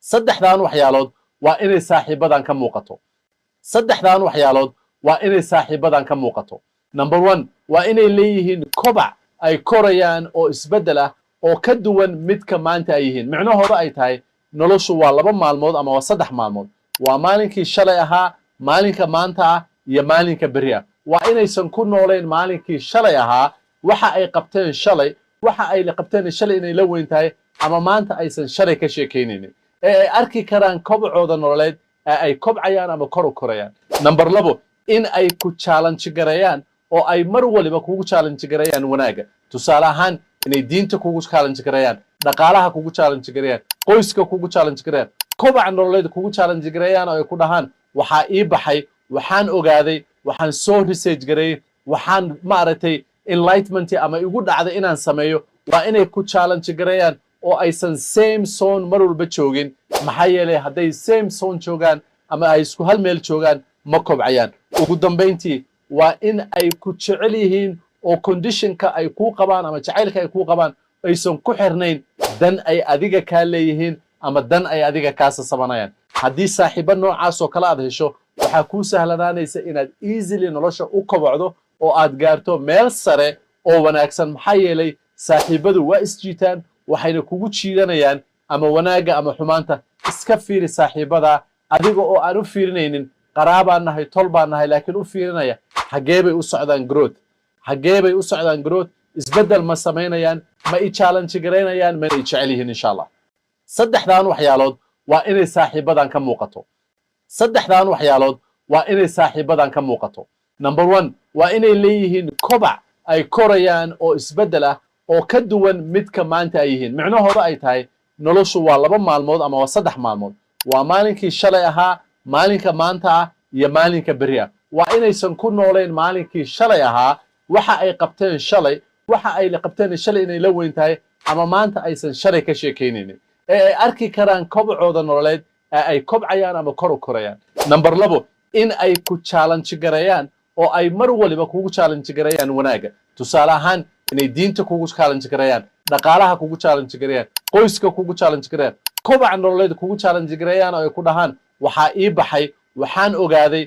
saddexdan waxyaalood waa inay saaxiibadan ka muuqato saddexdan waxyaalood waa inay saaxiibadan ka muuqato number 1 waa inay leeyihiin kobac ay korayaan oo isbedel ah oo ka duwan midka maanta ay yihiin micnahooda ay tahay noloshu waa 2 maalmood ama waa 3 maalmood waa maalinkii shalay ahaa maalinka maanta ah iyo maalinka beri ah waa inaysan ku nooleen maalinkii shalay ahaa waxa ay qabteen shalay inay la weyn tahay ama maanta aysan shalay ka sheekaynaynin ee ay arki karaan kobcooda nololeed ee ay kobcayaan ama kor u korayaan number 2 in ay ku challenge gareeyaan oo ay mar waliba kugu challenge gareeyaan wanaaga tusaale ahaan inay diinta kugu challenge gareeyaan dhaqaalaha kugu challenge gareeyaan qoyska kugu challenge gareeyaan kobac nololeed kugu challenge gareeyaan oo ay ku dhahaan waxaa ii baxay waxaan ogaaday waxaan soo research gareeyay waxaan maaragtay enlightenment ama igu dhacday inaan sameeyo waa inay ku challenge gareeyaan oo aysan same zone mar walba joogin maxaa yeelay hadday same zone joogaan ama ay isku hal meel joogaan ma kobcayaan ugu dambeyntii waa in ay ku jecel yihiin oo conditionka ay ku qabaan ama jacaylka ay ku qabaan aysan ku xirnayn dan ay adiga ka leeyihiin ama dan ay adiga ka sasabanayaan haddii saaxiibo noocaas oo kala aad hesho waxa ku sahlanaanaysa inaad easily nolosha u kobocdo oo aad gaarto meel sare oo wanaagsan maxaa yeelay saaxiibadu waa isjiitaan waxayna kugu jiidanayaan ama wanaaga ama xumaanta iska fiiri saaxiibada adiga oo aan u fiirinaynin qaraabaan nahay tol baan nahay laakiin u fiirinaya xagee bay u socdaan growth isbedel ma samaynayaan ma i challenge gareynayaan ma i jecel yihiin insha allah saddexdan waxyaalood waa inay saaxiibadan ka muuqato number 1 waa inay leeyihiin kobac ay korayaan oo isbedel ah oo ka duwan midka maanta ay yihiin micnahooda ay tahay noloshu waa 2 maalmood ama waa 3 maalmood waa maalinkii shalay ahaa maalinka maanta ah iyo maalinka beri ah waa inaysan ku nooleen maalinkii shalay ahaa waxa ay qabteen shalay inay la weyn tahay ama maanta aysan shalay ka sheekaynaynin ee ay arki karaan kobcooda nololeed ee ay kobcayaan ama kor u korayaan number 2 in ay ku challenge gareeyaan oo ay mar waliba kugu challenge gareeyaan wanaaga tusaale ahaan inay diinta kugu challenge gareeyaan dhaqaalaha kugu challenge gareeyaan qoyska kugu challenge gareeyaan kobac nololeed kugu challenge gareeyaan oo ay ku dhahaan waxaa ii baxay waxaan ogaaday